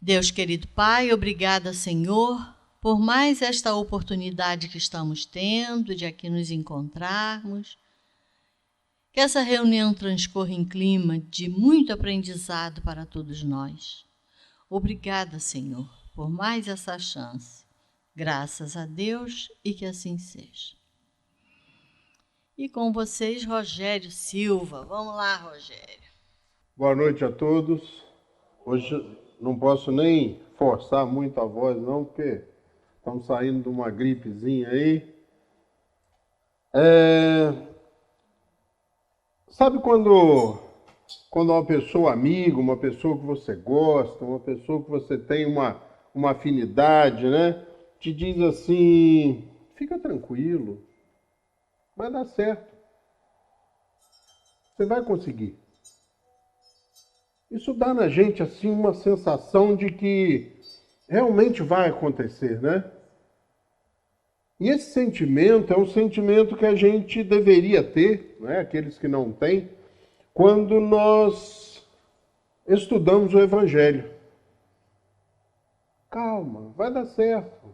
Deus querido Pai, obrigada, Senhor, por mais esta oportunidade que estamos tendo de aqui nos encontrarmos. Que essa reunião transcorra em clima de muito aprendizado para todos nós. Obrigada, Senhor, por mais essa chance. Graças a Deus e que assim seja. E com vocês, Rogério Silva. Vamos lá, Rogério. Boa noite a todos. Hoje não posso nem forçar muito a voz, não, porque estamos saindo de uma gripezinha aí. Sabe quando uma pessoa amiga, uma pessoa que você gosta, uma pessoa que você tem uma afinidade, né? Te diz assim, fica tranquilo, vai dar certo. Você vai conseguir. Isso dá na gente assim uma sensação de que realmente vai acontecer, né? E esse sentimento é um sentimento que a gente deveria ter, né? Aqueles que não têm, quando nós estudamos o Evangelho. Calma, vai dar certo.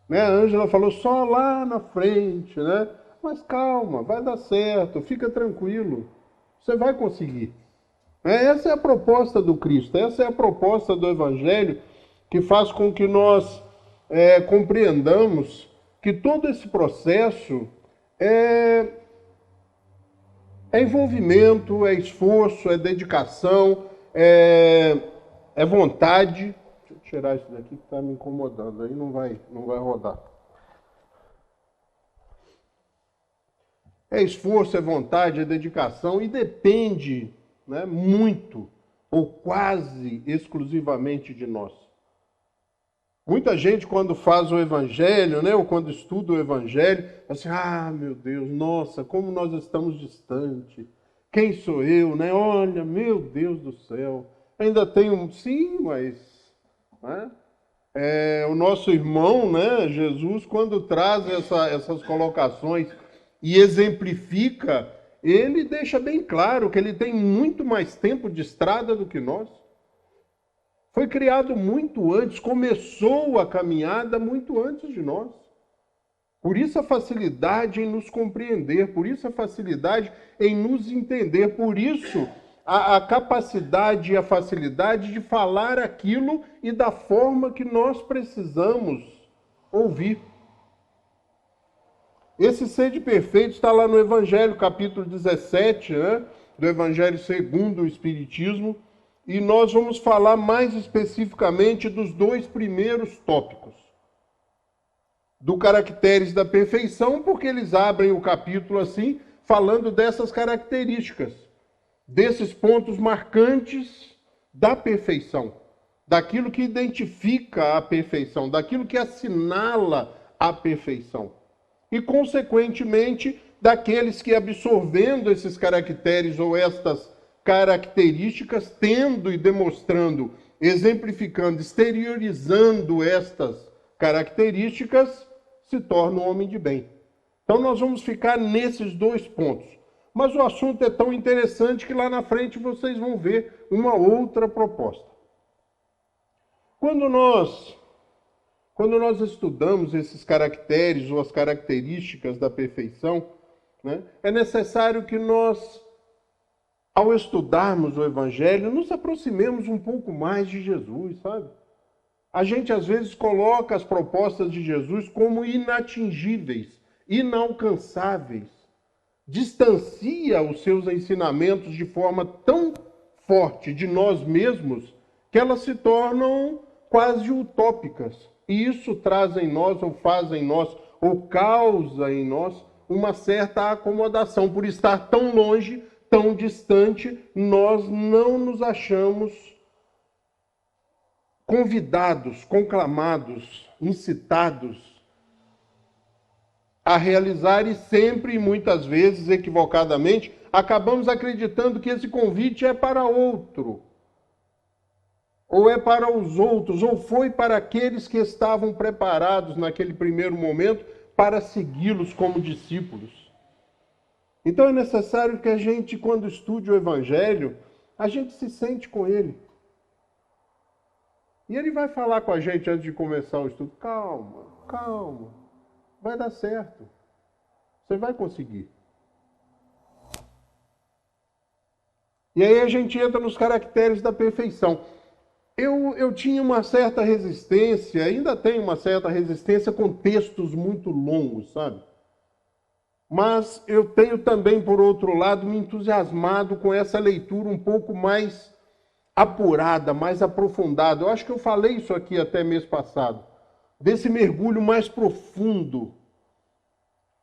Né? A Ângela falou só lá na frente, né? Mas calma, vai dar certo, fica tranquilo, você vai conseguir. Essa é a proposta do Cristo, essa é a proposta do Evangelho que faz com que nós compreendamos que todo esse processo é envolvimento, é esforço, é dedicação, é vontade. Deixa eu tirar isso daqui que está me incomodando, aí não vai rodar. É esforço, é vontade, é dedicação e depende, né, muito ou quase exclusivamente de nós. Muita gente, quando faz o Evangelho, né, ou quando estuda o Evangelho, assim, meu Deus, nossa, como nós estamos distantes. Quem sou eu, né? Olha, meu Deus do céu. Ainda tem sim, mas... Né? O nosso irmão, né, Jesus, quando traz essas colocações e exemplifica, ele deixa bem claro que ele tem muito mais tempo de estrada do que nós. Foi criado muito antes, começou a caminhada muito antes de nós. Por isso a facilidade em nos compreender, por isso a facilidade em nos entender, por isso a capacidade e a facilidade de falar aquilo e da forma que nós precisamos ouvir. Esse sede perfeito está lá no Evangelho, capítulo 17, né, do Evangelho segundo o Espiritismo, e nós vamos falar mais especificamente dos dois primeiros tópicos. Do caracteres da perfeição, porque eles abrem o capítulo assim, falando dessas características, desses pontos marcantes da perfeição, daquilo que identifica a perfeição, daquilo que assinala a perfeição. E, consequentemente, daqueles que, absorvendo esses caracteres ou estas características, tendo e demonstrando, exemplificando, exteriorizando estas características, se torna um homem de bem. Então nós vamos ficar nesses dois pontos. Mas o assunto é tão interessante que lá na frente vocês vão ver uma outra proposta. Quando nós estudamos esses caracteres ou as características da perfeição, né, é necessário que nós, ao estudarmos o Evangelho, nos aproximemos um pouco mais de Jesus, sabe? A gente, às vezes, coloca as propostas de Jesus como inatingíveis, inalcançáveis. Distancia os seus ensinamentos de forma tão forte de nós mesmos que elas se tornam quase utópicas. E isso traz em nós, ou faz em nós, ou causa em nós uma certa acomodação. Por estar tão longe, tão distante, nós não nos achamos convidados, conclamados, incitados a realizar, e sempre e muitas vezes, equivocadamente, acabamos acreditando que esse convite é para outro, ou é para os outros, ou foi para aqueles que estavam preparados naquele primeiro momento para segui-los como discípulos. Então é necessário que a gente, quando estude o Evangelho, a gente se sente com ele. E ele vai falar com a gente antes de começar o estudo: calma, calma, vai dar certo. Você vai conseguir. E aí a gente entra nos caracteres da perfeição. Eu tinha uma certa resistência, ainda tenho uma certa resistência com textos muito longos, sabe? Mas eu tenho também, por outro lado, me entusiasmado com essa leitura um pouco mais apurada, mais aprofundada. Eu acho que eu falei isso aqui até mês passado. Desse mergulho mais profundo.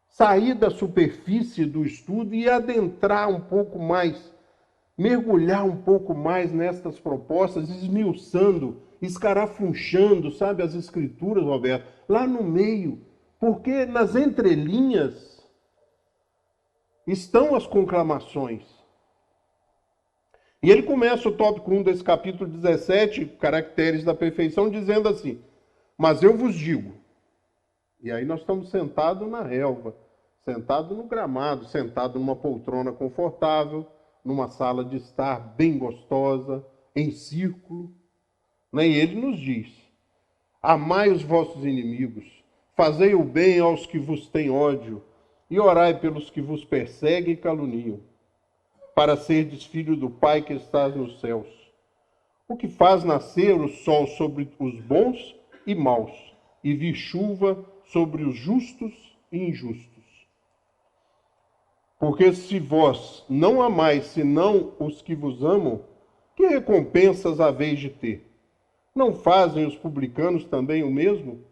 Sair da superfície do estudo e adentrar um pouco mais, mergulhar um pouco mais nestas propostas, esmiuçando, escarafunchando, sabe, as escrituras, Roberto, lá no meio. Porque nas entrelinhas estão as conclamações. E ele começa o tópico 1 desse capítulo 17, Caracteres da Perfeição, dizendo assim: mas eu vos digo. E aí nós estamos sentados na relva, sentados no gramado, sentados numa poltrona confortável, numa sala de estar bem gostosa, em círculo. E ele nos diz: amai os vossos inimigos, fazei o bem aos que vos têm ódio, e orai pelos que vos perseguem e caluniam, para serdes filho do Pai que estás nos céus, o que faz nascer o sol sobre os bons e maus, e vir chuva sobre os justos e injustos. Porque se vós não amais senão os que vos amam, que recompensas haveis de ter? Não fazem os publicanos também o mesmo?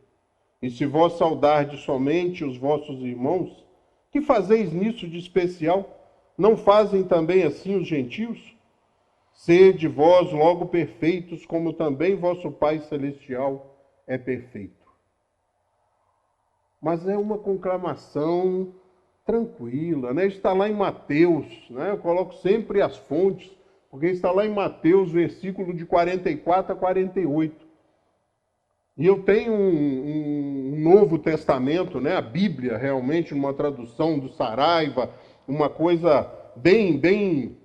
E se vós saudardes somente os vossos irmãos, que fazeis nisso de especial? Não fazem também assim os gentios? Sede vós logo perfeitos, como também vosso Pai Celestial é perfeito. Mas é uma conclamação tranquila, né? Está lá em Mateus, né? Eu coloco sempre as fontes, porque está lá em Mateus, versículo de 44 a 48. E eu tenho um Novo Testamento, né? A Bíblia, realmente, numa tradução do Saraiva, uma coisa bem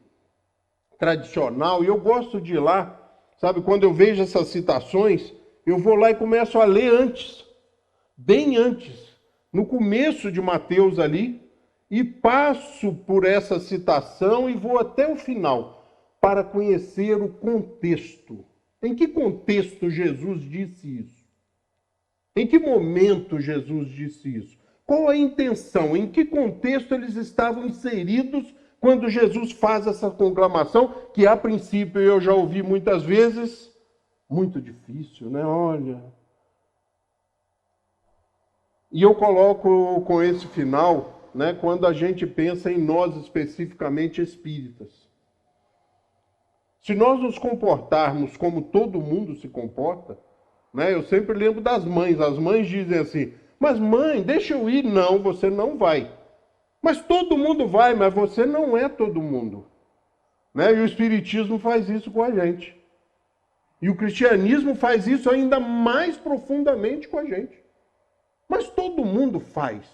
tradicional. E eu gosto de ir lá, sabe? Quando eu vejo essas citações, eu vou lá e começo a ler antes, bem antes, no começo de Mateus ali, e passo por essa citação e vou até o final, para conhecer o contexto. Em que contexto Jesus disse isso? Em que momento Jesus disse isso? Qual a intenção? Em que contexto eles estavam inseridos quando Jesus faz essa conclamação, que a princípio eu já ouvi muitas vezes, muito difícil, né? Olha. E eu coloco com esse final, né, quando a gente pensa em nós especificamente espíritas. Se nós nos comportarmos como todo mundo se comporta, né, eu sempre lembro das mães. As mães dizem assim: mas mãe, deixa eu ir. Não, você não vai. Mas todo mundo vai, mas você não é todo mundo. Né? E o Espiritismo faz isso com a gente. E o cristianismo faz isso ainda mais profundamente com a gente. Mas todo mundo faz.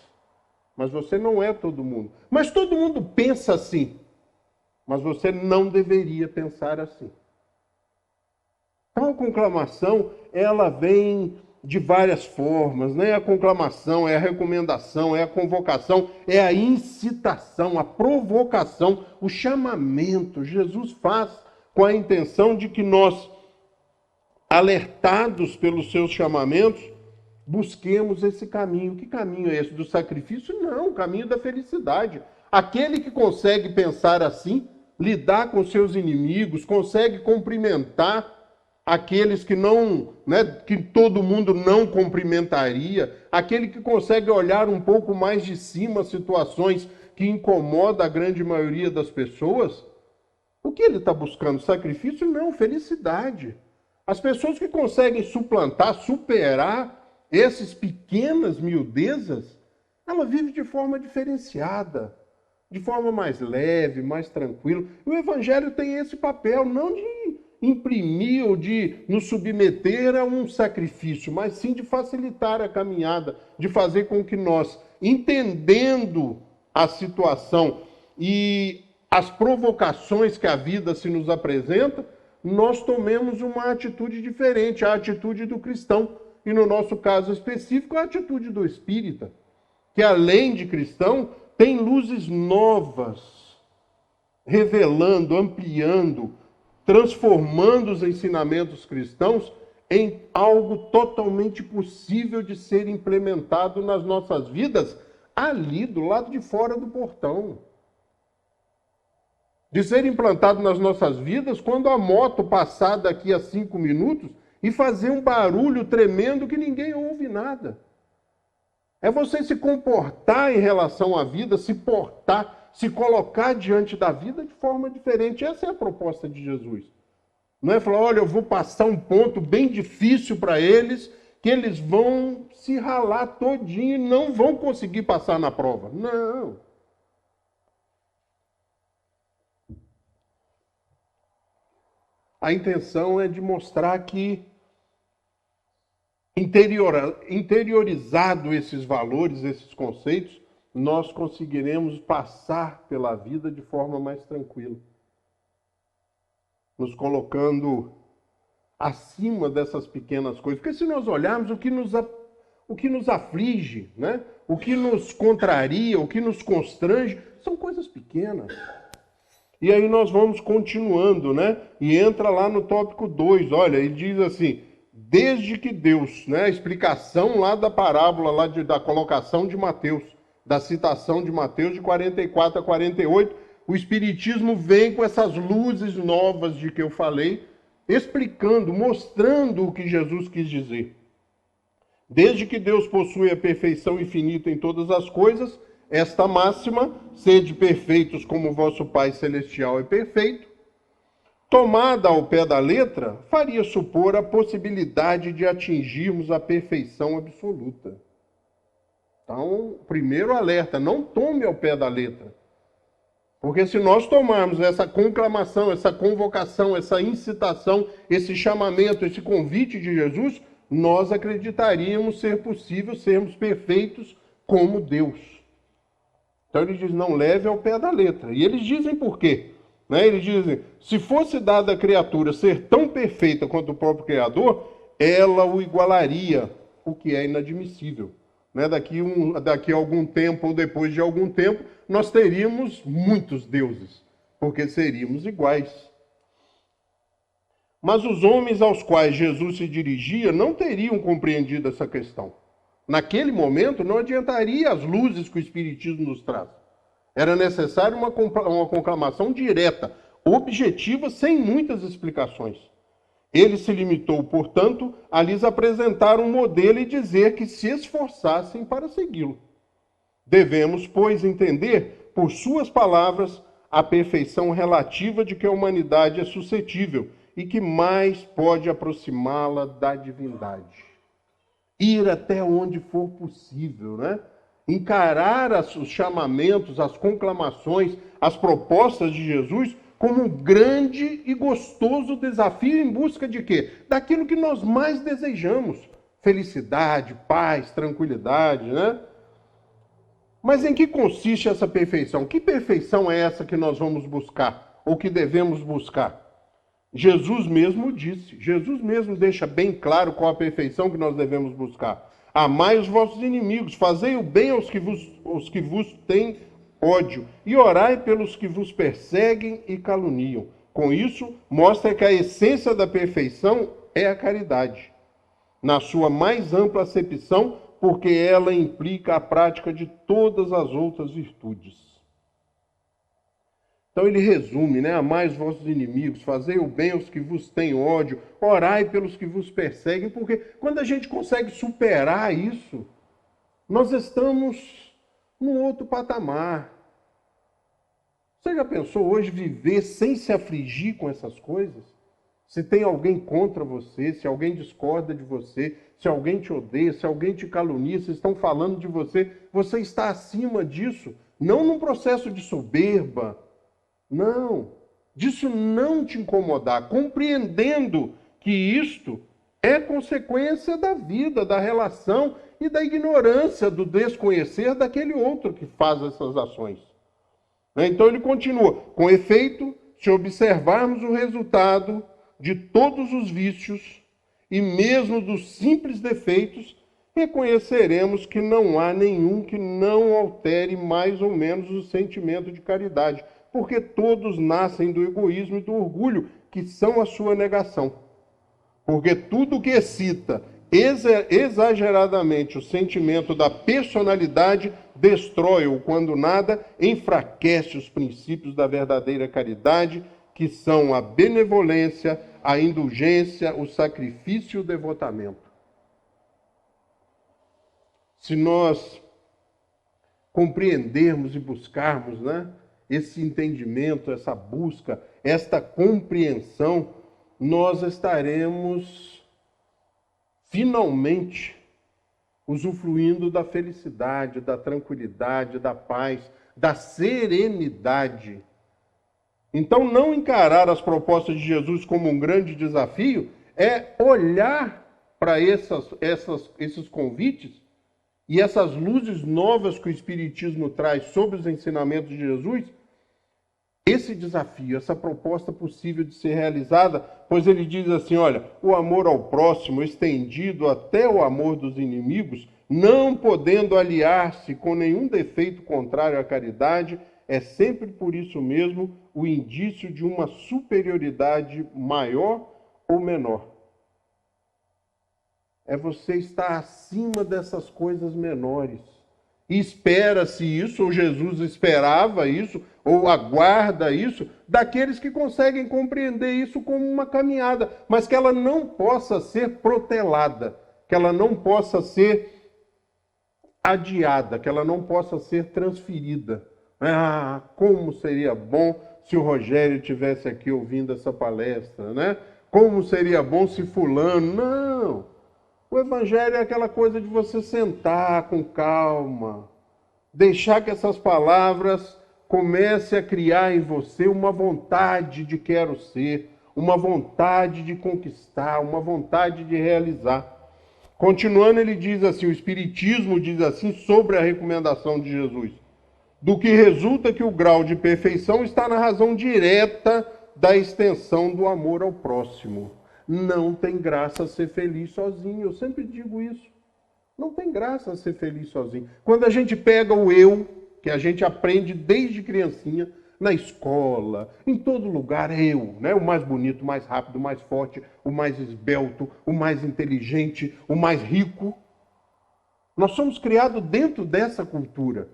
Mas você não é todo mundo. Mas todo mundo pensa assim. Mas você não deveria pensar assim. Então a conclamação, ela vem de várias formas, né? A conclamação é a recomendação, é a convocação, é a incitação, a provocação, o chamamento. Jesus faz com a intenção de que nós, alertados pelos seus chamamentos, busquemos esse caminho. Que caminho é esse? Do sacrifício? Não, o caminho da felicidade. Aquele que consegue pensar assim, lidar com seus inimigos, consegue cumprimentar aqueles que não, né, que todo mundo não cumprimentaria, aquele que consegue olhar um pouco mais de cima situações que incomodam a grande maioria das pessoas, o que ele está buscando? Sacrifício? Não, felicidade. As pessoas que conseguem suplantar, superar essas pequenas miudezas, ela vive de forma diferenciada, de forma mais leve, mais tranquila. O Evangelho tem esse papel, não de imprimir ou de nos submeter a um sacrifício, mas sim de facilitar a caminhada, de fazer com que nós, entendendo a situação e as provocações que a vida se nos apresenta, nós tomemos uma atitude diferente, a atitude do cristão. E no nosso caso específico, a atitude do espírita, que além de cristão, tem luzes novas, revelando, ampliando, transformando os ensinamentos cristãos em algo totalmente possível de ser implementado nas nossas vidas, ali do lado de fora do portão. De ser implantado nas nossas vidas quando a moto passar daqui a 5 minutos e fazer um barulho tremendo que ninguém ouve nada. É você se comportar em relação à vida, se portar, se colocar diante da vida de forma diferente. Essa é a proposta de Jesus. Não é falar, olha, eu vou passar um ponto bem difícil para eles, que eles vão se ralar todinho e não vão conseguir passar na prova. Não. A intenção é de mostrar que, interiorizado esses valores, esses conceitos, nós conseguiremos passar pela vida de forma mais tranquila, nos colocando acima dessas pequenas coisas. Porque se nós olharmos o que nos aflige, né? O que nos contraria, o que nos constrange, são coisas pequenas. E aí nós vamos continuando, né? E entra lá no tópico 2, olha, ele diz assim, desde que Deus, né? A explicação lá da parábola, lá da colocação de Mateus, da citação de Mateus de 44 a 48, o Espiritismo vem com essas luzes novas de que eu falei, explicando, mostrando o que Jesus quis dizer. Desde que Deus possui a perfeição infinita em todas as coisas, esta máxima, sede perfeitos como vosso Pai Celestial é perfeito, tomada ao pé da letra, faria supor a possibilidade de atingirmos a perfeição absoluta. Então, primeiro alerta, não tome ao pé da letra. Porque se nós tomarmos essa conclamação, essa convocação, essa incitação, esse chamamento, esse convite de Jesus, nós acreditaríamos ser possível sermos perfeitos como Deus. Então ele diz, não leve ao pé da letra. E eles dizem por quê? Né? Eles dizem, se fosse dada à criatura ser tão perfeita quanto o próprio Criador, ela o igualaria, o que é inadmissível. Né? Daqui a algum tempo ou depois de algum tempo, nós teríamos muitos deuses, porque seríamos iguais. Mas os homens aos quais Jesus se dirigia não teriam compreendido essa questão. Naquele momento, não adiantaria as luzes que o Espiritismo nos traz. Era necessário uma conclamação direta, objetiva, sem muitas explicações. Ele se limitou, portanto, a lhes apresentar um modelo e dizer que se esforçassem para segui-lo. Devemos, pois, entender, por suas palavras, a perfeição relativa de que a humanidade é suscetível e que mais pode aproximá-la da divindade. Ir até onde for possível, né? Encarar os chamamentos, as conclamações, as propostas de Jesus como um grande e gostoso desafio em busca de quê? Daquilo que nós mais desejamos. Felicidade, paz, tranquilidade, né? Mas em que consiste essa perfeição? Que perfeição é essa que nós vamos buscar? Ou que devemos buscar? Jesus mesmo disse, Jesus mesmo deixa bem claro qual a perfeição que nós devemos buscar. Amai os vossos inimigos, fazei o bem aos que vos têm ódio, e orai pelos que vos perseguem e caluniam. Com isso, mostra que a essência da perfeição é a caridade, na sua mais ampla acepção, porque ela implica a prática de todas as outras virtudes. Então ele resume, né? Amai os vossos inimigos, fazei o bem aos que vos têm ódio, orai pelos que vos perseguem, porque quando a gente consegue superar isso, nós estamos num outro patamar. Você já pensou hoje viver sem se afligir com essas coisas? Se tem alguém contra você, se alguém discorda de você, se alguém te odeia, se alguém te calunia, se estão falando de você, você está acima disso, não num processo de soberba, não, disso não te incomodar, compreendendo que isto é consequência da vida, da relação e da ignorância, do desconhecer daquele outro que faz essas ações. Então ele continua, com efeito, se observarmos o resultado de todos os vícios e mesmo dos simples defeitos, reconheceremos que não há nenhum que não altere mais ou menos o sentimento de caridade, porque todos nascem do egoísmo e do orgulho, que são a sua negação. Porque tudo que excita exageradamente o sentimento da personalidade destrói-o, quando nada enfraquece os princípios da verdadeira caridade, que são a benevolência, a indulgência, o sacrifício e o devotamento. Se nós compreendermos e buscarmos, né, esse entendimento, essa busca, esta compreensão, nós estaremos finalmente usufruindo da felicidade, da tranquilidade, da paz, da serenidade. Então, não encarar as propostas de Jesus como um grande desafio é olhar para esses convites e essas luzes novas que o Espiritismo traz sobre os ensinamentos de Jesus, esse desafio, essa proposta possível de ser realizada, pois ele diz assim, olha, o amor ao próximo, estendido até o amor dos inimigos, não podendo aliar-se com nenhum defeito contrário à caridade, é sempre por isso mesmo o indício de uma superioridade maior ou menor. É você estar acima dessas coisas menores. E espera-se isso, ou Jesus esperava isso, ou aguarda isso, daqueles que conseguem compreender isso como uma caminhada, mas que ela não possa ser protelada, que ela não possa ser adiada, que ela não possa ser transferida. Ah, como seria bom se o Rogério estivesse aqui ouvindo essa palestra, né? Como seria bom se fulano... Não! O Evangelho é aquela coisa de você sentar com calma, deixar que essas palavras comecem a criar em você uma vontade de quero ser, uma vontade de conquistar, uma vontade de realizar. Continuando, ele diz assim, o Espiritismo diz assim sobre a recomendação de Jesus, do que resulta que o grau de perfeição está na razão direta da extensão do amor ao próximo. Não tem graça ser feliz sozinho. Eu sempre digo isso. Não tem graça ser feliz sozinho. Quando a gente pega o eu, que a gente aprende desde criancinha, na escola, em todo lugar, é eu, né? O mais bonito, o mais rápido, o mais forte, o mais esbelto, o mais inteligente, o mais rico. Nós somos criados dentro dessa cultura.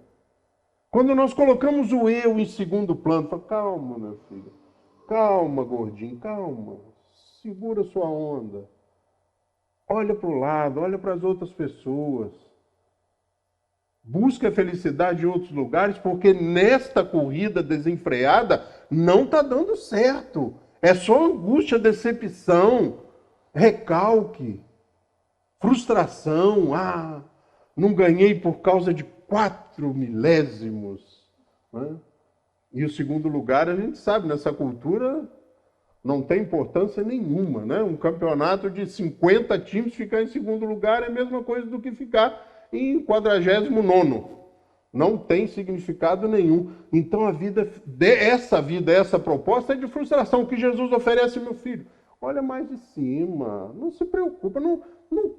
Quando nós colocamos o eu em segundo plano, fala, calma, meu filho, calma, gordinho, calma. Segura sua onda. Olha para o lado, olha para as outras pessoas. Busca a felicidade em outros lugares, porque nesta corrida desenfreada não está dando certo. É só angústia, decepção, recalque, frustração. Ah, não ganhei por causa de 4 milésimos. Né? E o segundo lugar, a gente sabe, nessa cultura... não tem importância nenhuma, né? Um campeonato de 50 times ficar em segundo lugar é a mesma coisa do que ficar em 49º. Não tem significado nenhum. Então essa proposta é de frustração. O que Jesus oferece, meu filho? Olha mais de cima, não se preocupa, não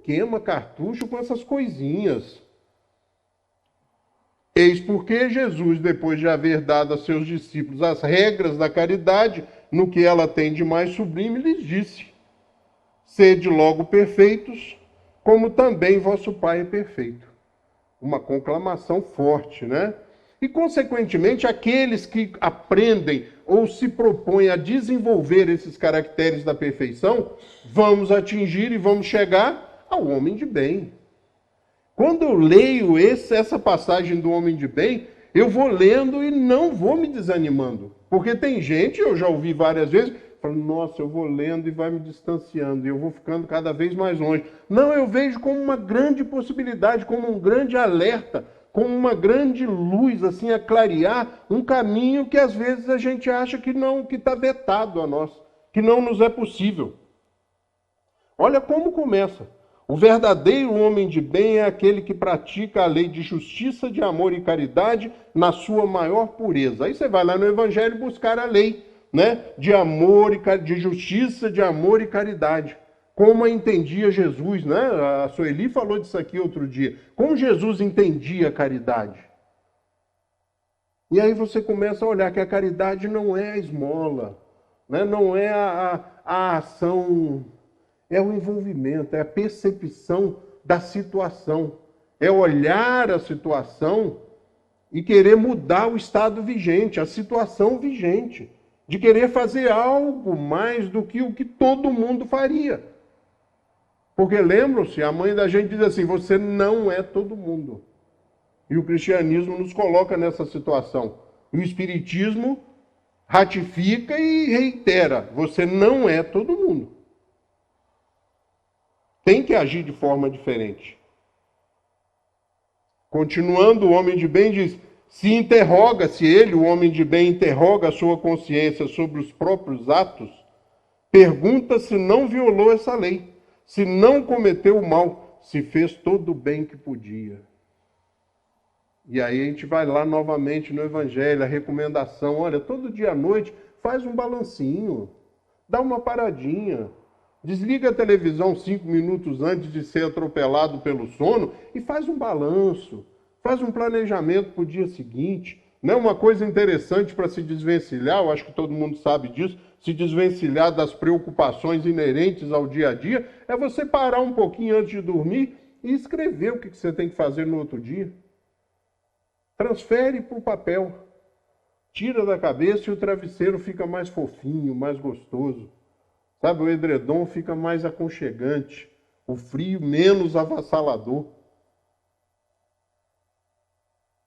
queima cartucho com essas coisinhas. Eis porque Jesus, depois de haver dado a seus discípulos as regras da caridade, no que ela tem de mais sublime, lhes disse, sede logo perfeitos, como também vosso Pai é perfeito. Uma conclamação forte, né? E, consequentemente, aqueles que aprendem ou se propõem a desenvolver esses caracteres da perfeição, vamos atingir e vamos chegar ao homem de bem. Quando eu leio essa passagem do homem de bem, eu vou lendo e não vou me desanimando. Porque tem gente, eu já ouvi várias vezes, falando, nossa, eu vou lendo e vai me distanciando, e eu vou ficando cada vez mais longe. Não, eu vejo como uma grande possibilidade, como um grande alerta, como uma grande luz, assim, a clarear um caminho que às vezes a gente acha que não, que está vetado a nós, que não nos é possível. Olha como começa. O verdadeiro homem de bem é aquele que pratica a lei de justiça, de amor e caridade na sua maior pureza. Aí você vai lá no Evangelho buscar a lei. né, de amor e de justiça, de amor e caridade. Como a entendia Jesus, né? A Sueli falou disso aqui outro dia. Como Jesus entendia a caridade. E aí você começa a olhar que a caridade não é a esmola, né? Não é a ação, é o envolvimento, é a percepção da situação. É olhar a situação e querer mudar o estado vigente, a situação vigente. De querer fazer algo mais do que o que todo mundo faria. Porque lembram-se, a mãe da gente diz assim, você não é todo mundo. E o cristianismo nos coloca nessa situação. E o espiritismo ratifica e reitera, você não é todo mundo. Tem que agir de forma diferente. Continuando, o homem de bem diz, se ele, o homem de bem, interroga a sua consciência sobre os próprios atos, pergunta se não violou essa lei. Se não cometeu o mal, se fez todo o bem que podia. E aí a gente vai lá novamente no Evangelho, a recomendação, olha, todo dia à noite faz um balancinho, dá uma paradinha, desliga a televisão 5 minutos antes de ser atropelado pelo sono e faz um balanço, faz um planejamento para o dia seguinte. Né? Uma coisa interessante para se desvencilhar, eu acho que todo mundo sabe disso, se desvencilhar das preocupações inerentes ao dia a dia, é você parar um pouquinho antes de dormir e escrever o que você tem que fazer no outro dia. Transfere para o papel. Tira da cabeça e o travesseiro fica mais fofinho, mais gostoso. Sabe, o edredom fica mais aconchegante. O frio menos avassalador.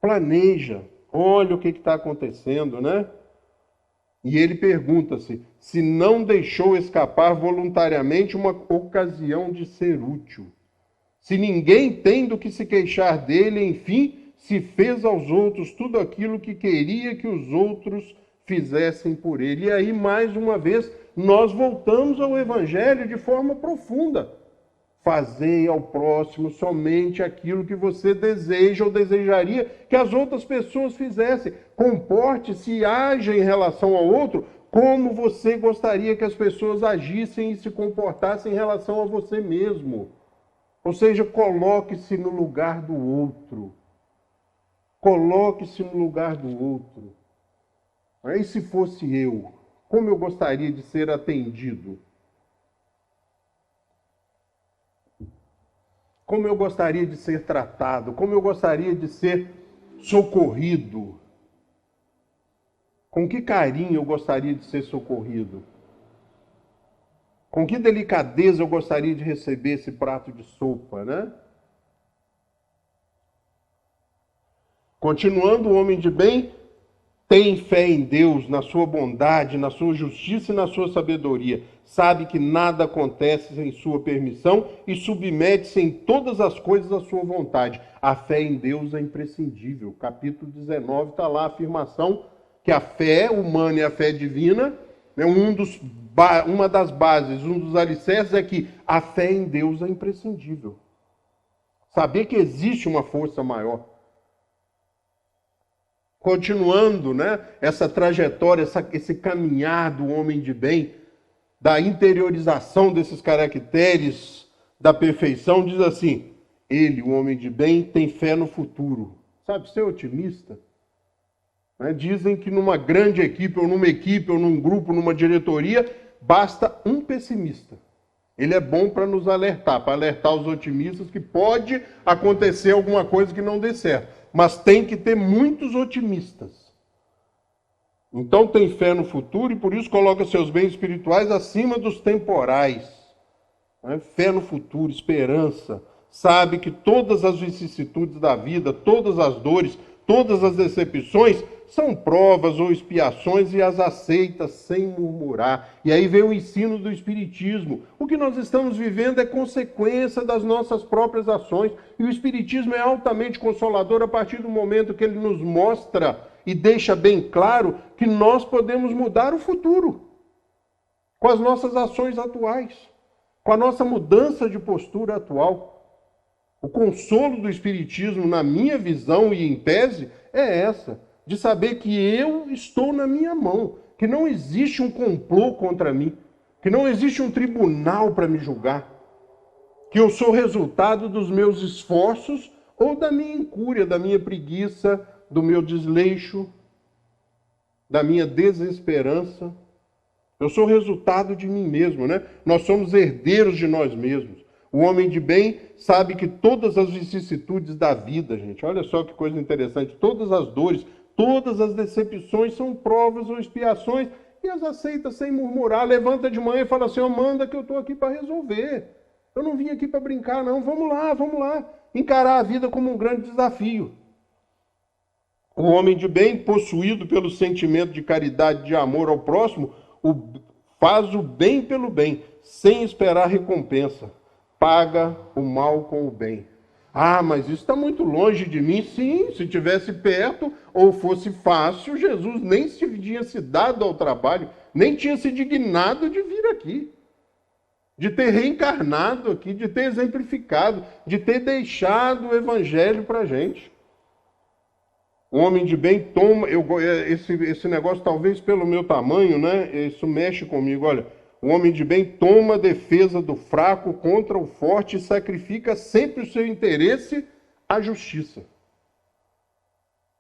Planeja. Olha o que está acontecendo, né? E ele pergunta-se se não deixou escapar voluntariamente uma ocasião de ser útil. Se ninguém tem do que se queixar dele, enfim, se fez aos outros tudo aquilo que queria que os outros fizessem por ele. E aí, mais uma vez, nós voltamos ao Evangelho de forma profunda. Fazei ao próximo somente aquilo que você deseja ou desejaria que as outras pessoas fizessem. Comporte-se e haja em relação ao outro como você gostaria que as pessoas agissem e se comportassem em relação a você mesmo. Ou seja, coloque-se no lugar do outro. Coloque-se no lugar do outro. Aí se fosse eu, como eu gostaria de ser atendido? Como eu gostaria de ser tratado, como eu gostaria de ser socorrido. Com que carinho eu gostaria de ser socorrido? Com que delicadeza eu gostaria de receber esse prato de sopa, né? Continuando, o homem de bem tem fé em Deus, na sua bondade, na sua justiça e na sua sabedoria. Sabe que nada acontece sem sua permissão e submete-se em todas as coisas à sua vontade. A fé em Deus é imprescindível. Capítulo 19 está lá a afirmação que a fé humana e a fé divina, né, uma das bases, um dos alicerces é que a fé em Deus é imprescindível. Saber que existe uma força maior. Continuando, né, essa trajetória, esse caminhar do homem de bem, da interiorização desses caracteres da perfeição, diz assim, ele, o homem de bem, tem fé no futuro. Sabe, ser otimista. Né? Dizem que numa grande equipe, ou num grupo, numa diretoria, basta um pessimista. Ele é bom para nos alertar, para alertar os otimistas que pode acontecer alguma coisa que não dê certo. Mas tem que ter muitos otimistas. Então tem fé no futuro e por isso coloca seus bens espirituais acima dos temporais. Fé no futuro, esperança. Sabe que todas as vicissitudes da vida, todas as dores, todas as decepções são provas ou expiações e as aceita sem murmurar. E aí vem o ensino do Espiritismo. O que nós estamos vivendo é consequência das nossas próprias ações. E o Espiritismo é altamente consolador a partir do momento que ele nos mostra e deixa bem claro que nós podemos mudar o futuro com as nossas ações atuais, com a nossa mudança de postura atual. O consolo do Espiritismo, na minha visão e em tese, é essa. De saber que eu estou na minha mão, que não existe um complô contra mim, que não existe um tribunal para me julgar, que eu sou resultado dos meus esforços ou da minha incúria, da minha preguiça, do meu desleixo, da minha desesperança. Eu sou resultado de mim mesmo, né? Nós somos herdeiros de nós mesmos. O homem de bem sabe que todas as vicissitudes da vida, gente, olha só que coisa interessante, todas as dores, todas as decepções são provas ou expiações e as aceita sem murmurar. Levanta de manhã e fala assim, manda que eu estou aqui para resolver. Eu não vim aqui para brincar, não. Vamos lá. Encarar a vida como um grande desafio. O homem de bem, possuído pelo sentimento de caridade, de amor ao próximo, faz o bem pelo bem, sem esperar recompensa. Paga o mal com o bem. Ah, mas isso está muito longe de mim. Sim, se estivesse perto ou fosse fácil, Jesus nem tinha se dado ao trabalho, nem tinha se dignado de vir aqui, de ter reencarnado aqui, de ter exemplificado, de ter deixado o evangelho para a gente. O homem de bem toma... Esse negócio, talvez pelo meu tamanho, né? Isso mexe comigo. Olha, o homem de bem toma a defesa do fraco contra o forte e sacrifica sempre o seu interesse à justiça.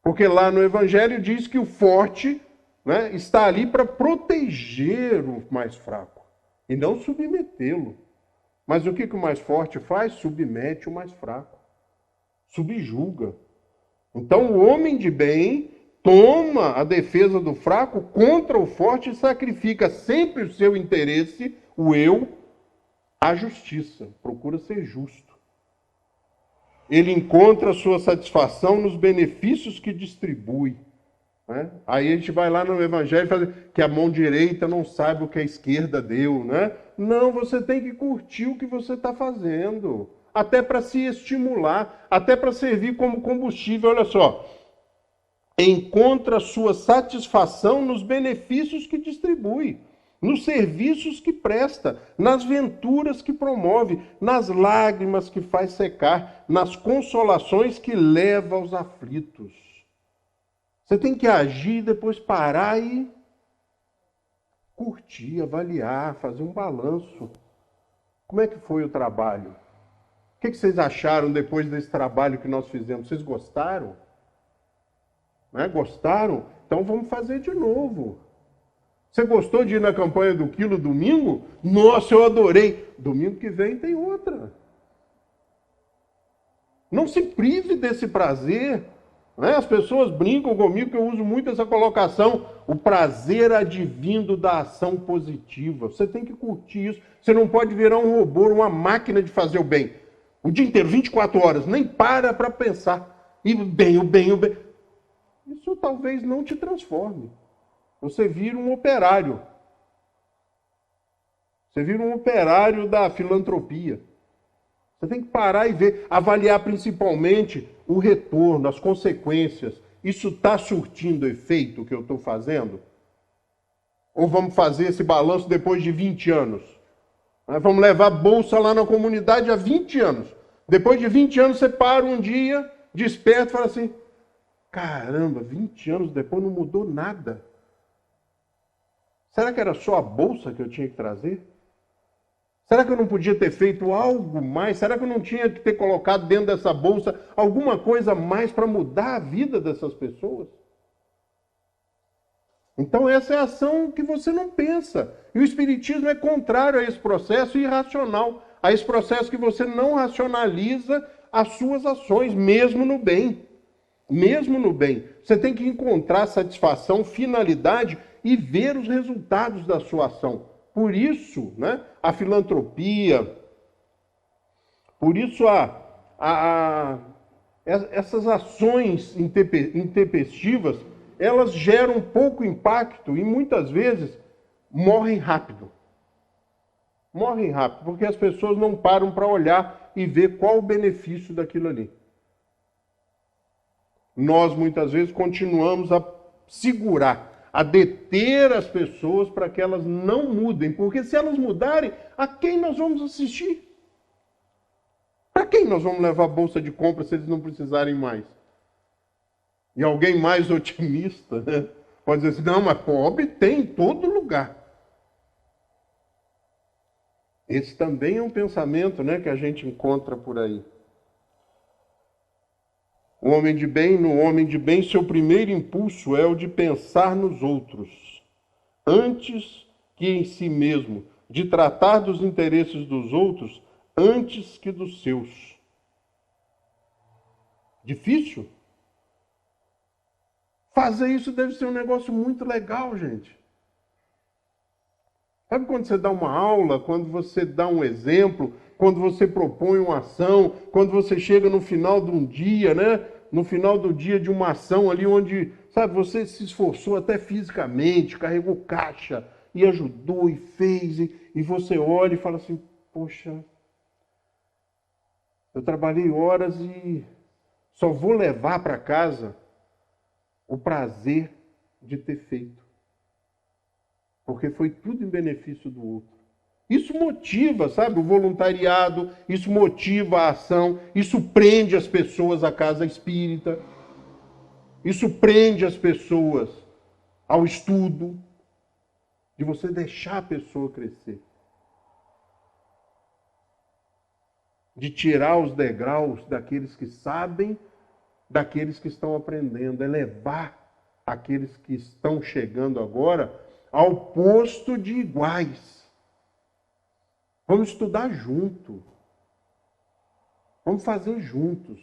Porque lá no evangelho diz que o forte, né, está ali para proteger o mais fraco e não submetê-lo. Mas o que o mais forte faz? Submete o mais fraco. Subjuga. Então, o homem de bem toma a defesa do fraco contra o forte e sacrifica sempre o seu interesse, o eu, à justiça. Procura ser justo. Ele encontra a sua satisfação nos benefícios que distribui. Né? Aí a gente vai lá no Evangelho e fala que a mão direita não sabe o que a esquerda deu. Né? Não, você tem que curtir o que você está fazendo. Até para se estimular, até para servir como combustível. Olha só, encontra sua satisfação nos benefícios que distribui, nos serviços que presta, nas venturas que promove, nas lágrimas que faz secar, nas consolações que leva aos aflitos. Você tem que agir, depois parar e curtir, avaliar, fazer um balanço. Como é que foi o trabalho? O que vocês acharam depois desse trabalho que nós fizemos? Vocês gostaram? Né? Gostaram? Então vamos fazer de novo. Você gostou de ir na campanha do quilo domingo? Nossa, eu adorei. Domingo que vem tem outra. Não se prive desse prazer. Né? As pessoas brincam comigo que eu uso muito essa colocação. O prazer advindo da ação positiva. Você tem que curtir isso. Você não pode virar um robô, uma máquina de fazer o bem. O dia inteiro, 24 horas, nem para pensar. E o bem. Isso talvez não te transforme. Você vira um operário. Você vira um operário da filantropia. Você tem que parar e ver, avaliar principalmente o retorno, as consequências. Isso está surtindo efeito o que eu estou fazendo? Ou vamos fazer esse balanço depois de 20 anos? Vamos levar bolsa lá na comunidade há 20 anos. Depois de 20 anos, você para um dia, desperta e fala assim, caramba, 20 anos depois não mudou nada. Será que era só a bolsa que eu tinha que trazer? Será que eu não podia ter feito algo mais? Será que eu não tinha que ter colocado dentro dessa bolsa alguma coisa mais para mudar a vida dessas pessoas? Então essa é a ação que você não pensa. E o Espiritismo é contrário a esse processo irracional, a esse processo que você não racionaliza as suas ações, mesmo no bem. Mesmo no bem. Você tem que encontrar satisfação, finalidade e ver os resultados da sua ação. Por isso, né, a filantropia, por isso essas ações intempestivas, elas geram pouco impacto e muitas vezes morrem rápido. Morrem rápido, porque as pessoas não param para olhar e ver qual o benefício daquilo ali. Nós, muitas vezes, continuamos a segurar, a deter as pessoas para que elas não mudem. Porque se elas mudarem, a quem nós vamos assistir? Para quem nós vamos levar a bolsa de compra se eles não precisarem mais? E alguém mais otimista, né? Pode dizer assim, não, mas pobre tem em todo lugar. Esse também é um pensamento, né, que a gente encontra por aí. O homem de bem, no homem de bem, seu primeiro impulso é o de pensar nos outros, antes que em si mesmo, de tratar dos interesses dos outros antes que dos seus. Difícil? Fazer isso deve ser um negócio muito legal, gente. Sabe quando você dá uma aula, quando você dá um exemplo, quando você propõe uma ação, quando você chega no final de um dia, né? No final do dia de uma ação ali onde, sabe, você se esforçou até fisicamente, carregou caixa e ajudou e fez, e você olha e fala assim, poxa, eu trabalhei horas e só vou levar para casa o prazer de ter feito. Porque foi tudo em benefício do outro. Isso motiva, sabe, o voluntariado, isso motiva a ação, isso prende as pessoas à casa espírita, isso prende as pessoas ao estudo, de você deixar a pessoa crescer. De tirar os degraus daqueles que sabem, daqueles que estão aprendendo, elevar aqueles que estão chegando agora ao posto de iguais. Vamos estudar junto. Vamos fazer juntos.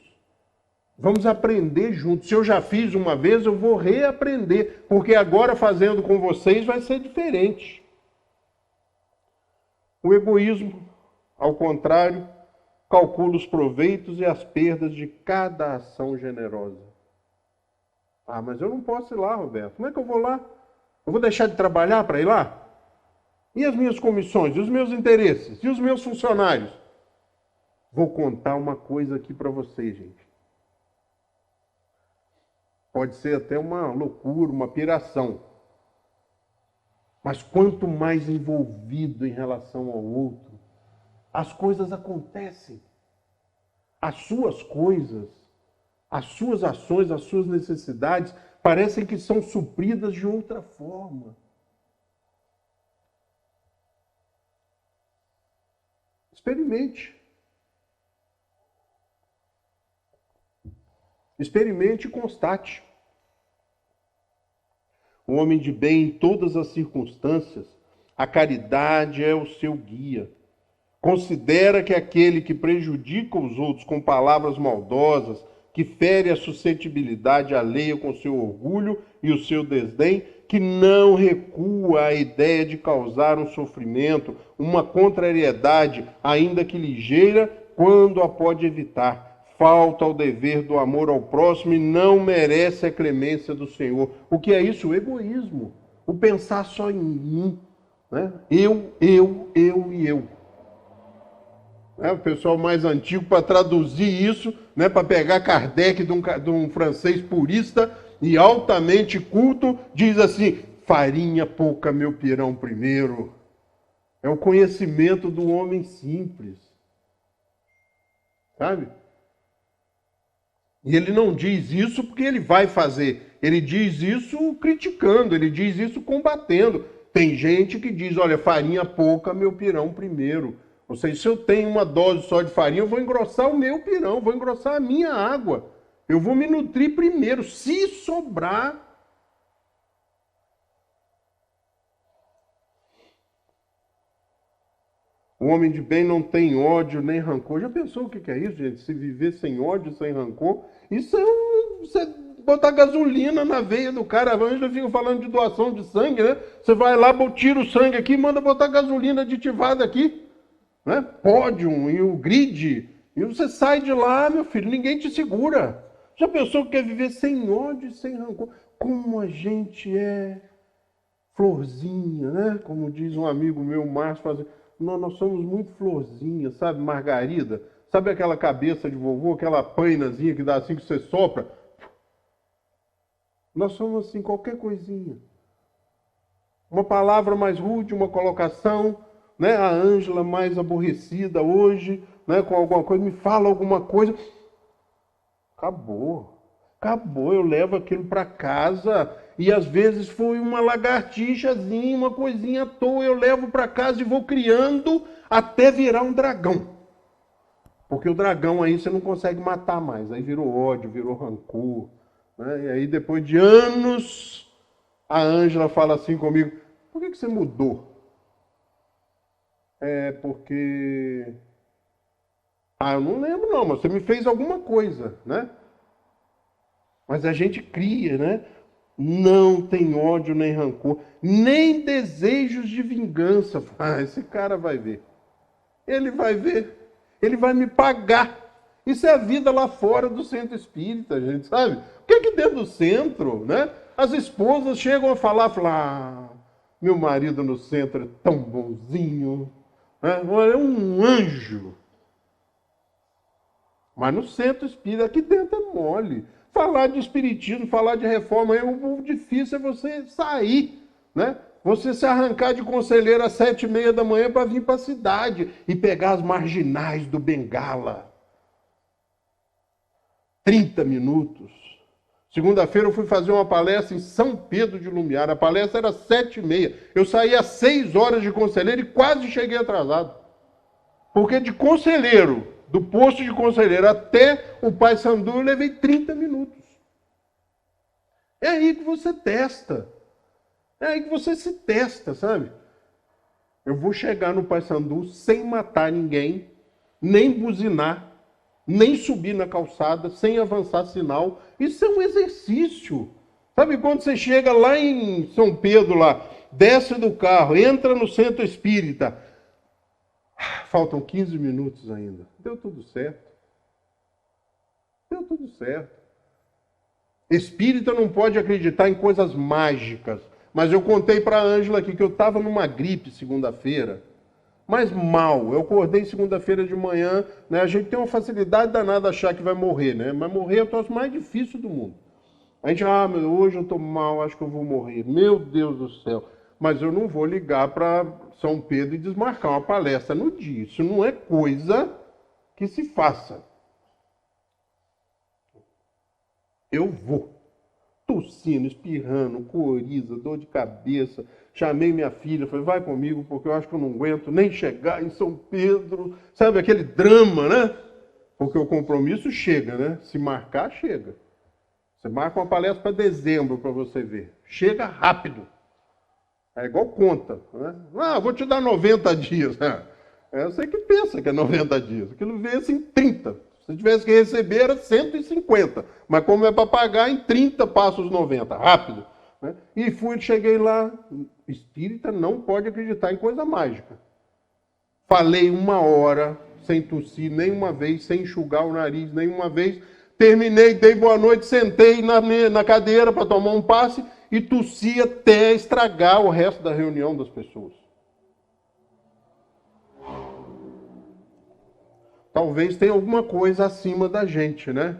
Vamos aprender juntos. Se eu já fiz uma vez, eu vou reaprender, porque agora fazendo com vocês vai ser diferente. O egoísmo, ao contrário, calcula os proveitos e as perdas de cada ação generosa. Ah, mas eu não posso ir lá, Roberto. Como é que eu vou lá? Eu vou deixar de trabalhar para ir lá? E as minhas comissões? E os meus interesses? E os meus funcionários? Vou contar uma coisa aqui para vocês, gente. Pode ser até uma loucura, uma piração. Mas quanto mais envolvido em relação ao outro, as coisas acontecem. As suas coisas, as suas ações, as suas necessidades parecem que são supridas de outra forma. Experimente. Experimente e constate. O homem de bem em todas as circunstâncias, a caridade é o seu guia. Considera que aquele que prejudica os outros com palavras maldosas, que fere a suscetibilidade alheia com seu orgulho e o seu desdém, que não recua à ideia de causar um sofrimento, uma contrariedade, ainda que ligeira, quando a pode evitar. Falta ao dever do amor ao próximo e não merece a clemência do Senhor. O que é isso? O egoísmo. O pensar só em mim. Né? Eu e eu. O pessoal mais antigo, para traduzir isso, né, para pegar Kardec de um francês purista e altamente culto, diz assim, farinha pouca meu pirão primeiro. É o conhecimento do homem simples. Sabe? E ele não diz isso porque ele vai fazer. Ele diz isso criticando, ele diz isso combatendo. Tem gente que diz, olha, farinha pouca, meu pirão primeiro. Ou seja, se eu tenho uma dose só de farinha, eu vou engrossar o meu pirão, vou engrossar a minha água. Eu vou me nutrir primeiro. Se sobrar... O homem de bem não tem ódio nem rancor. Já pensou o que é isso, gente? Se viver sem ódio, sem rancor, isso é você botar gasolina na veia do cara. Antes eu fico falando de doação de sangue, né? Você vai lá, tira o sangue aqui, manda botar gasolina aditivada aqui, né? Pódium e o grid. E você sai de lá, meu filho, ninguém te segura. Já pensou que quer viver sem ódio e sem rancor? Como a gente é florzinha, né? Como diz um amigo meu, Márcio, nós somos muito florzinha, sabe, Margarida? Sabe aquela cabeça de vovô, aquela painazinha que dá assim que você sopra? Nós somos assim, qualquer coisinha. Uma palavra mais rude, uma colocação, né? A Ângela mais aborrecida hoje, né? Com alguma coisa, me fala alguma coisa. Acabou. Acabou, eu levo aquilo para casa e às vezes foi uma lagartixazinha, uma coisinha à toa, eu levo para casa e vou criando até virar um dragão. Porque o dragão aí você não consegue matar mais, aí virou ódio, virou rancor. Né? E aí depois de anos, a Ângela fala assim comigo, por que você mudou? É porque... eu não lembro não, mas você me fez alguma coisa, né? Mas a gente cria, né? Não tem ódio nem rancor, nem desejos de vingança. Esse cara vai ver. Ele vai ver. Ele vai me pagar. Isso é a vida lá fora do centro espírita, gente, sabe? Porque aqui dentro do centro, né? As esposas chegam a falar, meu marido no centro é tão bonzinho, né? É um anjo. Mas no centro espírita, aqui dentro é mole. Falar de espiritismo, falar de reforma, o difícil é você sair, né? Você se arrancar de conselheiro às 7h30 da manhã para vir para a cidade e pegar as marginais do Bengala. 30 minutos. Segunda-feira eu fui fazer uma palestra em São Pedro de Lumiar. A palestra era 7h30. Eu saí às 6 horas de conselheiro e quase cheguei atrasado. Porque de conselheiro, do posto de conselheiro até o Pai Sandu, eu levei 30 minutos. É aí que você testa. É aí que você se testa, sabe? Eu vou chegar no Pai Sandu sem matar ninguém, nem buzinar, nem subir na calçada, sem avançar sinal. Isso é um exercício. Sabe quando você chega lá em São Pedro, lá, desce do carro, entra no centro espírita, faltam 15 minutos ainda. Deu tudo certo. Deu tudo certo. Espírita não pode acreditar em coisas mágicas. Mas eu contei para a Ângela aqui que eu estava numa gripe segunda-feira. Mas mal. Eu acordei segunda-feira de manhã. Né? A gente tem uma facilidade danada de achar que vai morrer. Né? Mas morrer é o troço mais difícil do mundo. A gente, hoje eu estou mal, acho que eu vou morrer. Meu Deus do céu. Mas eu não vou ligar para São Pedro e desmarcar uma palestra no dia. Isso não é coisa que se faça. Eu vou. Tossindo, espirrando, coriza, dor de cabeça. Chamei minha filha, falei, vai comigo, porque eu acho que eu não aguento nem chegar em São Pedro. Sabe, aquele drama, né? Porque o compromisso chega, né? Se marcar, chega. Você marca uma palestra para dezembro para você ver. Chega rápido. É igual conta. Né? Vou te dar 90 dias. Você que pensa que é 90 dies. Aquilo veio assim em 30. Se tivesse que receber, era 150. Mas como é para pagar, em 30 passa os 90. Rápido. Né? E cheguei lá. Espírita não pode acreditar em coisa mágica. Falei 1 hora, sem tossir nenhuma vez, sem enxugar o nariz nenhuma vez. Terminei, dei boa noite, sentei na cadeira para tomar um passe e tossi até estragar o resto da reunião das pessoas. Talvez tenha alguma coisa acima da gente, né?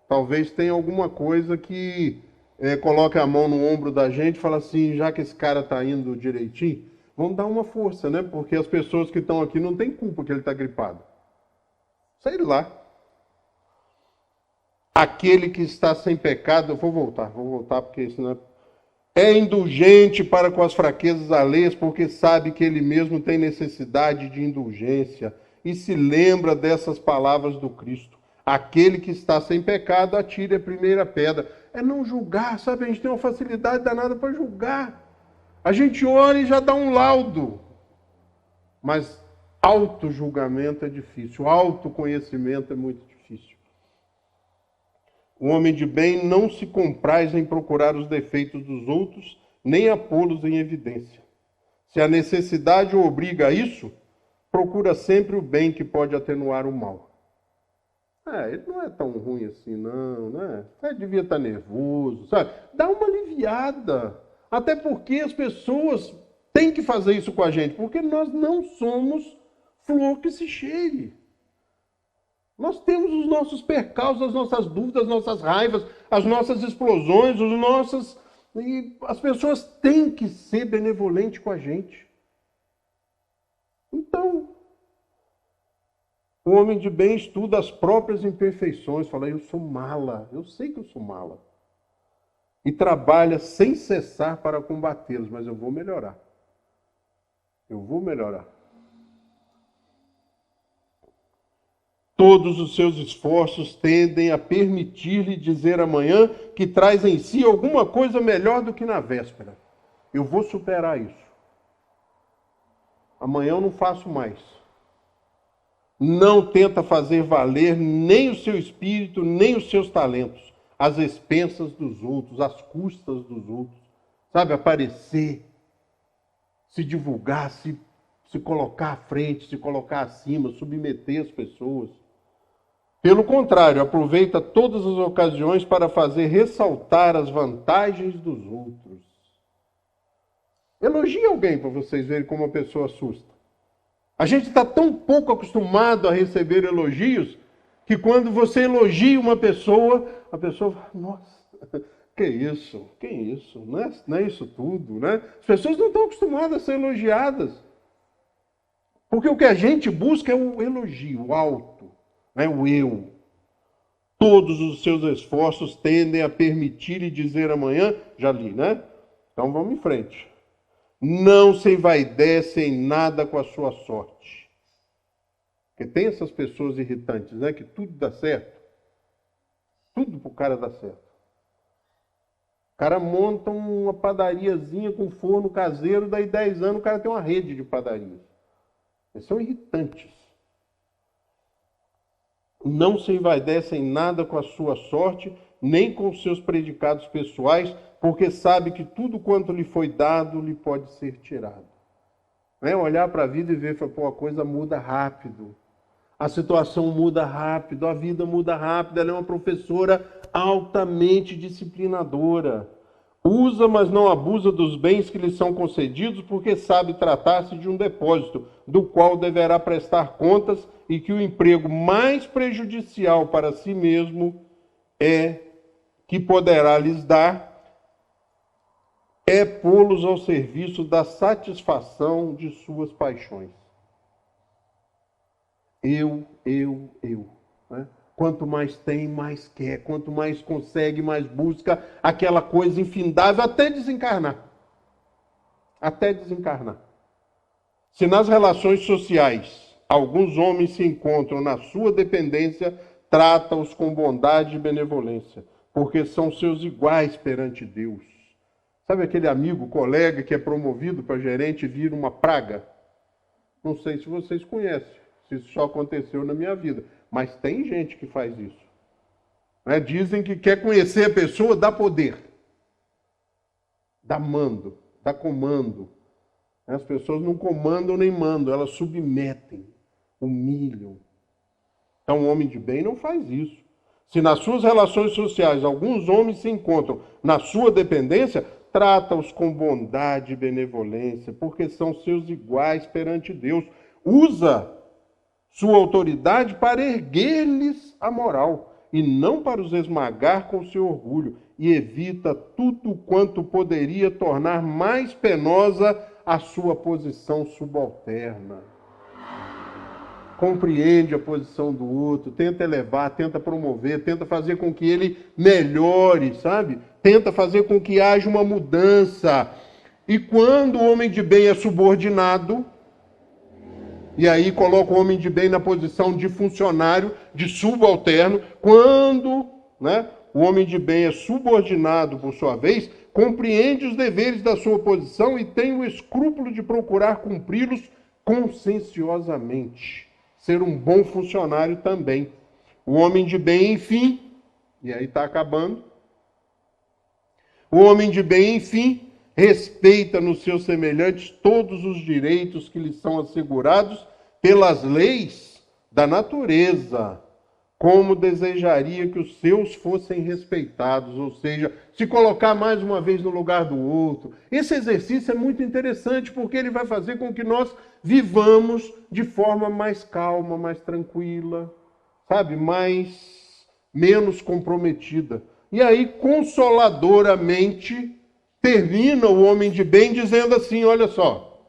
Talvez tenha alguma coisa que coloque a mão no ombro da gente e fala assim, já que esse cara está indo direitinho, vamos dar uma força, né? Porque as pessoas que estão aqui não têm culpa que ele está gripado. Sei lá. Aquele que está sem pecado, eu vou voltar, porque senão é indulgente para com as fraquezas alheias, porque sabe que ele mesmo tem necessidade de indulgência. E se lembra dessas palavras do Cristo. Aquele que está sem pecado, atire a primeira pedra. É não julgar, sabe? A gente tem uma facilidade danada para julgar. A gente ora e já dá um laudo. Mas auto-julgamento é difícil. Autoconhecimento é muito difícil. O homem de bem não se compraz em procurar os defeitos dos outros, nem a pô-los em evidência. Se a necessidade o obriga a isso, procura sempre o bem que pode atenuar o mal. Ele não é tão ruim assim, não, né? Você devia estar nervoso, sabe? Dá uma aliviada. Até porque as pessoas têm que fazer isso com a gente, porque nós não somos flor que se cheire. Nós temos os nossos percalços, as nossas dúvidas, as nossas raivas, as nossas explosões, E as pessoas têm que ser benevolentes com a gente. Então, O homem de bem estuda as próprias imperfeições, fala, eu sou mala, eu sei que eu sou mala. E trabalha sem cessar para combatê-los, mas eu vou melhorar. Eu vou melhorar. Todos os seus esforços tendem a permitir-lhe dizer amanhã que traz em si alguma coisa melhor do que na véspera. Eu vou superar isso. Amanhã eu não faço mais. Não tenta fazer valer nem o seu espírito, nem os seus talentos, às expensas dos outros, às custas dos outros. Sabe, aparecer, se divulgar, se colocar à frente, se colocar acima, submeter as pessoas. Pelo contrário, aproveita todas as ocasiões para fazer ressaltar as vantagens dos outros. Elogie alguém para vocês verem como a pessoa assusta. A gente está tão pouco acostumado a receber elogios que quando você elogia uma pessoa, a pessoa fala, nossa, que isso? Que isso? Não é isso tudo, né? As pessoas não estão acostumadas a ser elogiadas. Porque o que a gente busca é o elogio, o alto, né? O eu. Todos os seus esforços tendem a permitir-lhe dizer amanhã, já li, né? Então vamos em frente. Não se envaidece em nada com a sua sorte. Porque tem essas pessoas irritantes, né? Que tudo dá certo. Tudo pro cara dá certo. O cara monta uma padariazinha com forno caseiro, daí 10 anos o cara tem uma rede de padarias. Eles são irritantes. Não se envaidece em nada com a sua sorte, nem com os seus predicados pessoais, porque sabe que tudo quanto lhe foi dado lhe pode ser tirado. Né? Olhar para a vida e ver, pô, a coisa muda rápido. A situação muda rápido, a vida muda rápido. Ela é uma professora altamente disciplinadora. Usa, mas não abusa dos bens que lhe são concedidos, porque sabe tratar-se de um depósito, do qual deverá prestar contas, e que o emprego mais prejudicial para si mesmo que poderá lhes dar é pô-los ao serviço da satisfação de suas paixões. Eu. Né? Quanto mais tem, mais quer. Quanto mais consegue, mais busca aquela coisa infindável até desencarnar. Até desencarnar. Se nas relações sociais alguns homens se encontram na sua dependência, trata-os com bondade e benevolência, porque são seus iguais perante Deus. Sabe aquele amigo, colega que é promovido para gerente e vira uma praga? Não sei se vocês conhecem, se isso só aconteceu na minha vida, mas tem gente que faz isso. Né? Dizem que quer conhecer a pessoa, dá poder, dá mando, dá comando. As pessoas não comandam nem mandam, elas submetem, humilham. Então, um homem de bem não faz isso. Se nas suas relações sociais alguns homens se encontram na sua dependência, trata-os com bondade e benevolência, porque são seus iguais perante Deus. Usa sua autoridade para erguer-lhes a moral, e não para os esmagar com seu orgulho, e evita tudo quanto poderia tornar mais penosa a sua posição subalterna. Compreende a posição do outro, tenta elevar, tenta promover, tenta fazer com que ele melhore, sabe? Tenta fazer com que haja uma mudança. E quando o homem de bem é subordinado, e aí coloca o homem de bem na posição de funcionário, de subalterno, quando, né, o homem de bem é subordinado, por sua vez, compreende os deveres da sua posição e tem o escrúpulo de procurar cumpri-los conscienciosamente. Ser um bom funcionário também. O homem de bem, enfim, e aí está acabando. O homem de bem, enfim, respeita nos seus semelhantes todos os direitos que lhes são assegurados pelas leis da natureza, como desejaria que os seus fossem respeitados, ou seja, se colocar mais uma vez no lugar do outro. Esse exercício é muito interessante porque ele vai fazer com que nós vivamos de forma mais calma, mais tranquila, sabe, menos comprometida. E aí, consoladoramente, termina o homem de bem dizendo assim, olha só,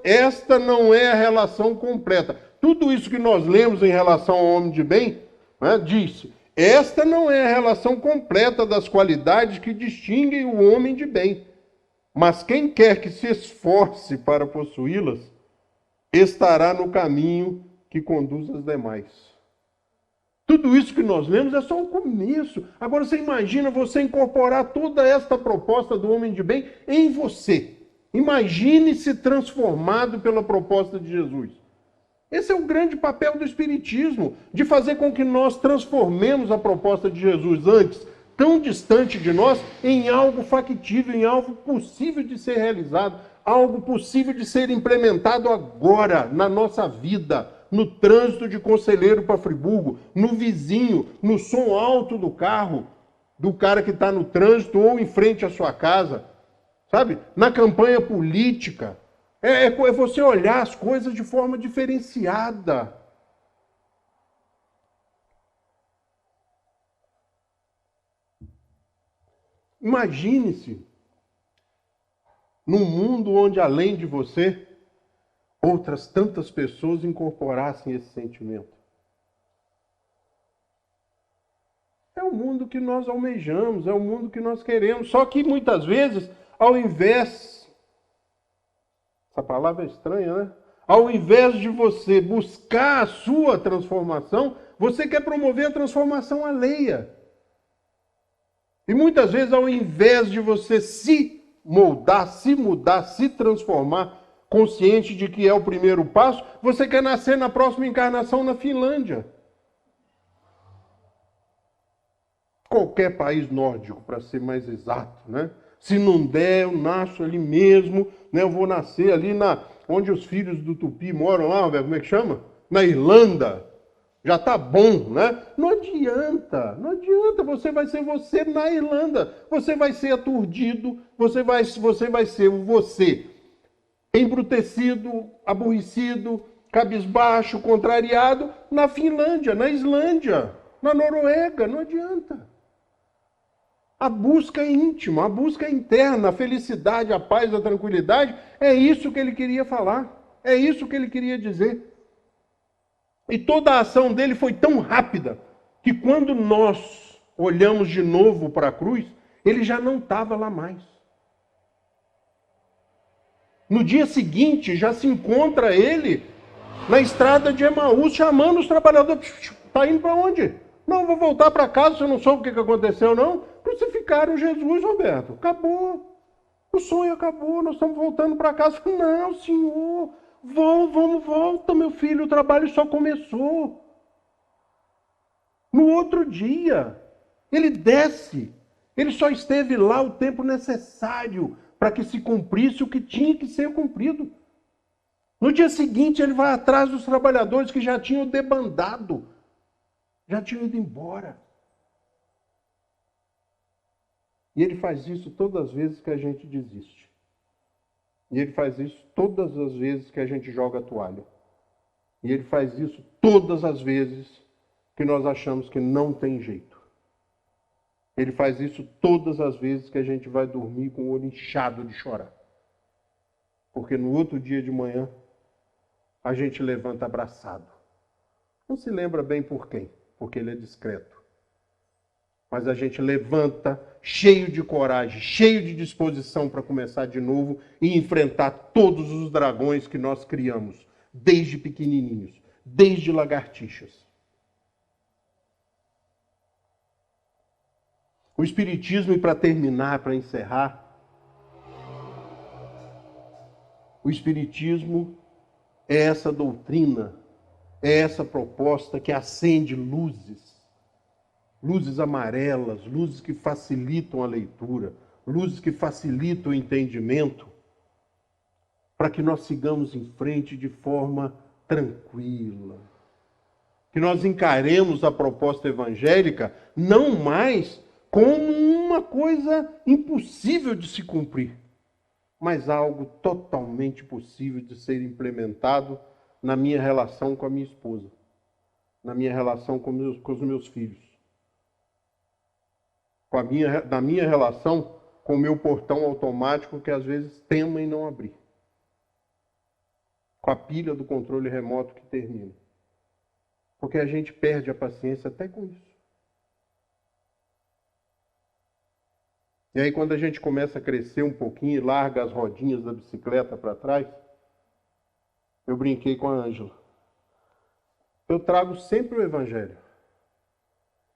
Esta não é a relação completa. Tudo isso que nós lemos em relação ao homem de bem, né, disse, esta não é a relação completa das qualidades que distinguem o homem de bem. Mas quem quer que se esforce para possuí-las, estará no caminho que conduz as demais. Tudo isso que nós lemos é só o começo. Agora você imagina você incorporar toda esta proposta do homem de bem em você. Imagine-se transformado pela proposta de Jesus. Esse é o grande papel do Espiritismo, de fazer com que nós transformemos a proposta de Jesus antes tão distante de nós em algo factível, em algo possível de ser realizado, algo possível de ser implementado agora na nossa vida, no trânsito de Conselheiro para Friburgo, no vizinho, no som alto do carro, do cara que está no trânsito ou em frente à sua casa, sabe? Na campanha política. É você olhar as coisas de forma diferenciada. Imagine-se num mundo onde, além de você, outras tantas pessoas incorporassem esse sentimento. É o mundo que nós almejamos, é o mundo que nós queremos. Só que muitas vezes, ao invés... Essa palavra é estranha, né? Ao invés de você buscar a sua transformação, você quer promover a transformação alheia. E muitas vezes, ao invés de você se moldar, se mudar, se transformar, consciente de que é o primeiro passo, você quer nascer na próxima encarnação na Finlândia. Qualquer país nórdico, para ser mais exato, né? Se não der, eu nasço ali mesmo, né? Eu vou nascer ali onde os filhos do Tupi moram lá, como é que chama? Na Irlanda. Já tá bom, né? Não adianta, você vai ser você na Irlanda. Você vai ser aturdido, você vai ser você embrutecido, aborrecido, cabisbaixo, contrariado na Finlândia, na Islândia, na Noruega. Não adianta. A busca é íntima, a busca é interna, a felicidade, a paz, a tranquilidade, é isso que ele queria falar, é isso que ele queria dizer. E toda a ação dele foi tão rápida que quando nós olhamos de novo para a cruz, ele já não estava lá mais. No dia seguinte, já se encontra ele na estrada de Emaús, chamando os trabalhadores. Está indo para onde? Não, vou voltar para casa, você não soube o que aconteceu, não? Crucificaram Jesus, Roberto. Acabou. O sonho acabou, nós estamos voltando para casa. Não, senhor, volta, meu filho, o trabalho só começou. No outro dia, ele desce. Ele só esteve lá o tempo necessário para que se cumprisse o que tinha que ser cumprido. No dia seguinte, ele vai atrás dos trabalhadores que já tinham debandado, já tinham ido embora. E ele faz isso todas as vezes que a gente desiste. E ele faz isso todas as vezes que a gente joga a toalha. E ele faz isso todas as vezes que nós achamos que não tem jeito. Ele faz isso todas as vezes que a gente vai dormir com o olho inchado de chorar. Porque no outro dia de manhã, a gente levanta abraçado. Não se lembra bem por quem, porque ele é discreto. Mas a gente levanta cheio de coragem, cheio de disposição para começar de novo e enfrentar todos os dragões que nós criamos, desde pequenininhos, desde lagartixas. O Espiritismo, e para terminar, para encerrar, o Espiritismo é essa doutrina, é essa proposta que acende luzes amarelas, luzes que facilitam a leitura, luzes que facilitam o entendimento, para que nós sigamos em frente de forma tranquila. Que nós encaremos a proposta evangélica não mais como uma coisa impossível de se cumprir, mas algo totalmente possível de ser implementado na minha relação com a minha esposa, na minha relação com os meus filhos, na minha relação com o meu portão automático que às vezes tema em não abrir. Com a pilha do controle remoto que termina. Porque a gente perde a paciência até com isso. E aí quando a gente começa a crescer um pouquinho e larga as rodinhas da bicicleta para trás, eu brinquei com a Ângela. Eu trago sempre o Evangelho.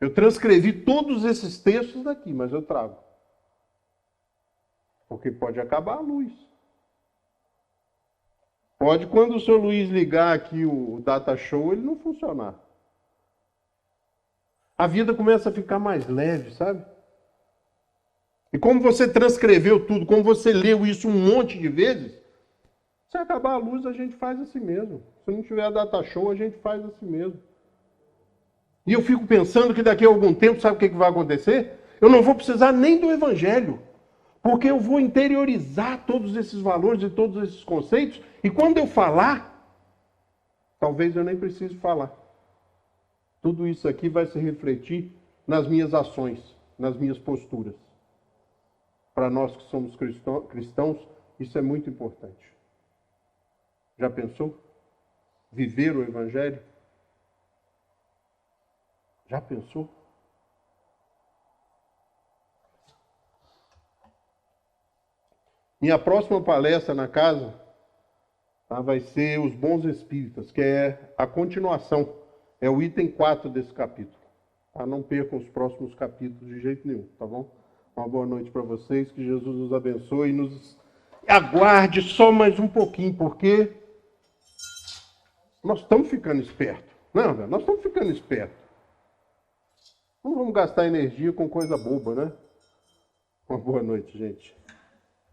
Eu transcrevi todos esses textos daqui, mas eu trago. Porque pode acabar a luz. Pode, quando o senhor Luiz ligar aqui o Data Show, ele não funcionar. A vida começa a ficar mais leve, sabe? E como você transcreveu tudo, como você leu isso um monte de vezes, se acabar a luz, a gente faz assim mesmo. Se não tiver a Data Show, a gente faz assim mesmo. E eu fico pensando que daqui a algum tempo, sabe o que vai acontecer? Eu não vou precisar nem do Evangelho. Porque eu vou interiorizar todos esses valores e todos esses conceitos. E quando eu falar, talvez eu nem precise falar. Tudo isso aqui vai se refletir nas minhas ações, nas minhas posturas. Para nós que somos cristãos, isso é muito importante. Já pensou? Viver o Evangelho? Já pensou? Minha próxima palestra na casa vai ser Os Bons Espíritas, que é a continuação. É o item 4 desse capítulo. Não percam os próximos capítulos de jeito nenhum, tá bom? Uma boa noite para vocês, que Jesus nos abençoe e nos aguarde só mais um pouquinho, porque nós estamos ficando espertos. Não, nós estamos ficando espertos. Não vamos gastar energia com coisa boba, né? Uma boa noite, gente.